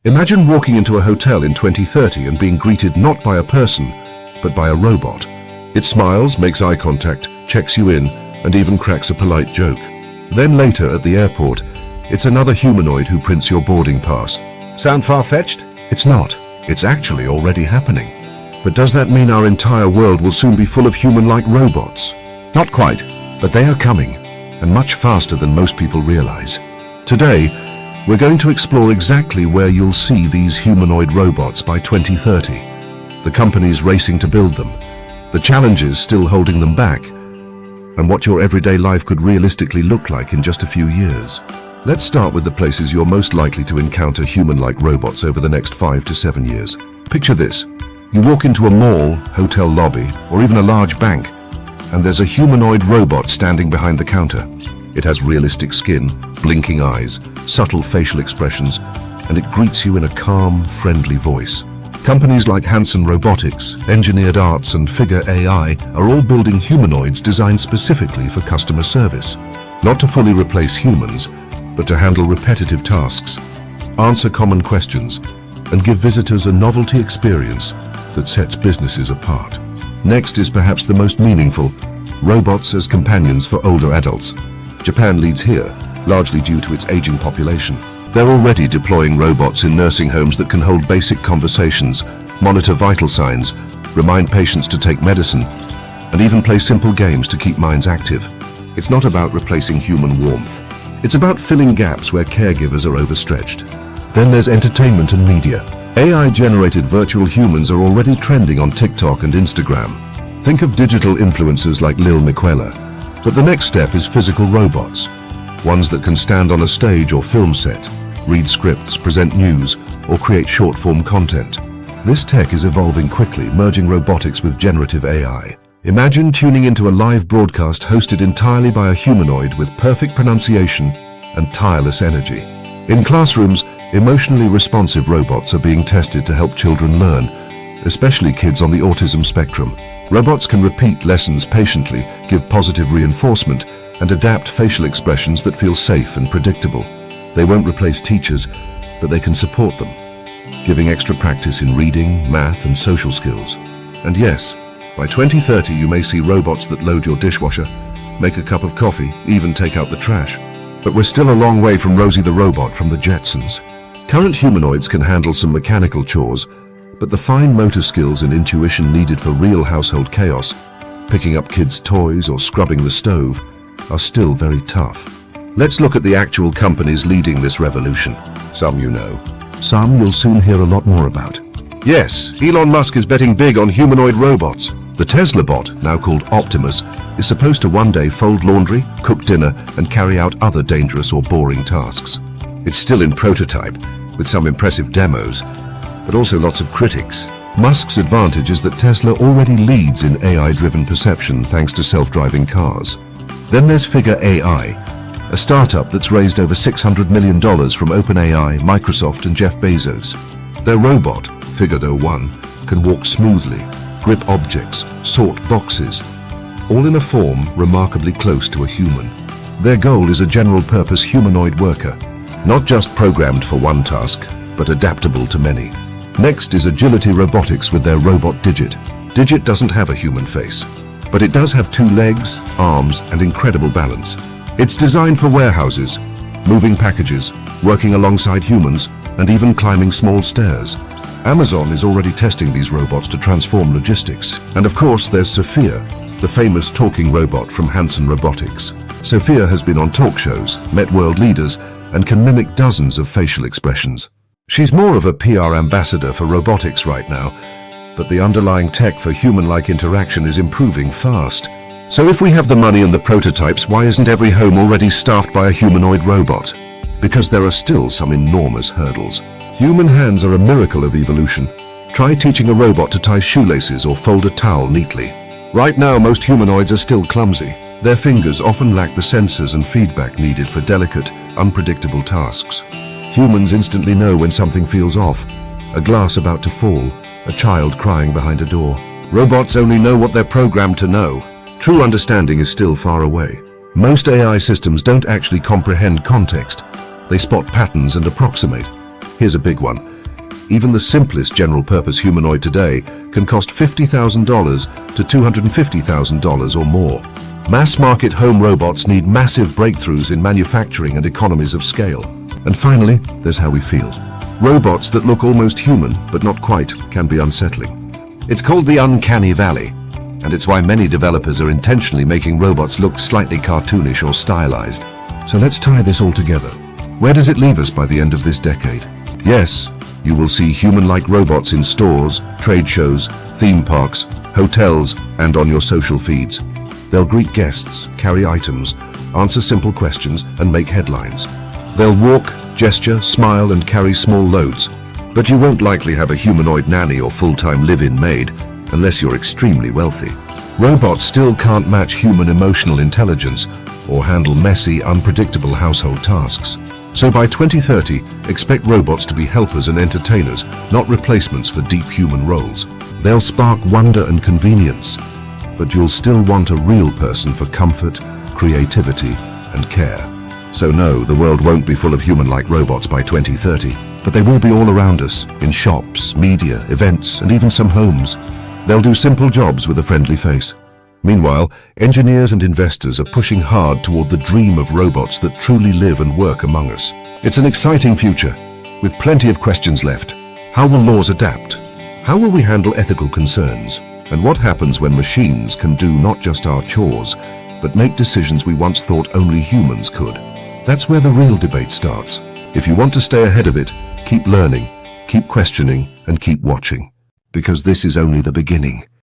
Imagine walking into a hotel in 2030 and being greeted not by a person, but by a robot. It smiles, makes eye contact, checks you in, and even cracks a polite joke. Then later at the airport, it's another humanoid who prints your boarding pass. Sound far-fetched? It's not. It's actually already happening. But does that mean our entire world will soon be full of human-like robots? Not quite, but they are coming, and much faster than most people realize. Today, we're going to explore exactly where you'll see these humanoid robots by 2030, the companies racing to build them, the challenges still holding them back, and what your everyday life could realistically look like in just a few years. Let's start with the places you're most likely to encounter human-like robots over the next 5 to 7 years. Picture this. You walk into a mall, hotel lobby, or even a large bank, and there's a humanoid robot standing behind the counter. It has realistic skin, blinking eyes, subtle facial expressions, and it greets you in a calm, friendly voice. Companies like Hanson Robotics, Engineered Arts, and Figure AI are all building humanoids designed specifically for customer service. Not to fully replace humans, but to handle repetitive tasks, answer common questions, and give visitors a novelty experience that sets businesses apart. Next is perhaps the most meaningful, robots as companions for older adults. Japan leads here, largely due to its aging population. They're already deploying robots in nursing homes that can hold basic conversations, monitor vital signs, remind patients to take medicine, and even play simple games to keep minds active. It's not about replacing human warmth. It's about filling gaps where caregivers are overstretched. Then there's entertainment and media. AI-generated virtual humans are already trending on TikTok and Instagram. Think of digital influencers like Lil Miquela. But the next step is physical robots. Ones that can stand on a stage or film set, read scripts, present news, or create short-form content. This tech is evolving quickly, merging robotics with generative AI. Imagine tuning into a live broadcast hosted entirely by a humanoid with perfect pronunciation and tireless energy. In classrooms, emotionally responsive robots are being tested to help children learn, especially kids on the autism spectrum. Robots can repeat lessons patiently, give positive reinforcement, and adapt facial expressions that feel safe and predictable. They won't replace teachers, but they can support them, giving extra practice in reading, math, and social skills. And yes, by 2030 you may see robots that load your dishwasher, make a cup of coffee, even take out the trash. But we're still a long way from Rosie the robot from the Jetsons. Current humanoids can handle some mechanical chores, but the fine motor skills and intuition needed for real household chaos, picking up kids' toys or scrubbing the stove, are still very tough. Let's look at the actual companies leading this revolution. Some you know. Some you'll soon hear a lot more about. Yes, Elon Musk is betting big on humanoid robots. The Tesla bot, now called Optimus, is supposed to one day fold laundry, cook dinner, and carry out other dangerous or boring tasks. It's still in prototype, with some impressive demos, but also lots of critics. Musk's advantage is that Tesla already leads in AI-driven perception thanks to self-driving cars. Then there's Figure AI, a startup that's raised over $600 million from OpenAI, Microsoft, and Jeff Bezos. Their robot, Figure 1, can walk smoothly, grip objects, sort boxes, all in a form remarkably close to a human. Their goal is a general-purpose humanoid worker, not just programmed for one task, but adaptable to many. Next is Agility Robotics with their robot Digit. Digit doesn't have a human face, but it does have 2 legs, arms, and incredible balance. It's designed for warehouses, moving packages, working alongside humans, and even climbing small stairs. Amazon is already testing these robots to transform logistics. And of course, there's Sophia, the famous talking robot from Hanson Robotics. Sophia has been on talk shows, met world leaders, and can mimic dozens of facial expressions. She's more of a PR ambassador for robotics right now, but the underlying tech for human-like interaction is improving fast. So if we have the money and the prototypes, why isn't every home already staffed by a humanoid robot? Because there are still some enormous hurdles. Human hands are a miracle of evolution. Try teaching a robot to tie shoelaces or fold a towel neatly. Right now, most humanoids are still clumsy. Their fingers often lack the sensors and feedback needed for delicate, unpredictable tasks. Humans instantly know when something feels off. A glass about to fall, a child crying behind a door. Robots only know what they're programmed to know. True understanding is still far away. Most AI systems don't actually comprehend context. They spot patterns and approximate. Here's a big one. Even the simplest general-purpose humanoid today can cost $50,000 to $250,000 or more. Mass-market home robots need massive breakthroughs in manufacturing and economies of scale. And finally, there's how we feel. Robots that look almost human, but not quite, can be unsettling. It's called the uncanny valley, and it's why many developers are intentionally making robots look slightly cartoonish or stylized. So let's tie this all together. Where does it leave us by the end of this decade? Yes, you will see human-like robots in stores, trade shows, theme parks, hotels, and on your social feeds. They'll greet guests, carry items, answer simple questions, and make headlines. They'll walk, gesture, smile, and carry small loads. But you won't likely have a humanoid nanny or full-time live-in maid, unless you're extremely wealthy. Robots still can't match human emotional intelligence or handle messy, unpredictable household tasks. So by 2030, expect robots to be helpers and entertainers, not replacements for deep human roles. They'll spark wonder and convenience, but you'll still want a real person for comfort, creativity, and care. So no, the world won't be full of human-like robots by 2030, but they will be all around us, in shops, media, events, and even some homes. They'll do simple jobs with a friendly face. Meanwhile, engineers and investors are pushing hard toward the dream of robots that truly live and work among us. It's an exciting future, with plenty of questions left. How will laws adapt? How will we handle ethical concerns? And what happens when machines can do not just our chores, but make decisions we once thought only humans could? That's where the real debate starts. If you want to stay ahead of it, keep learning, keep questioning, and keep watching. Because this is only the beginning.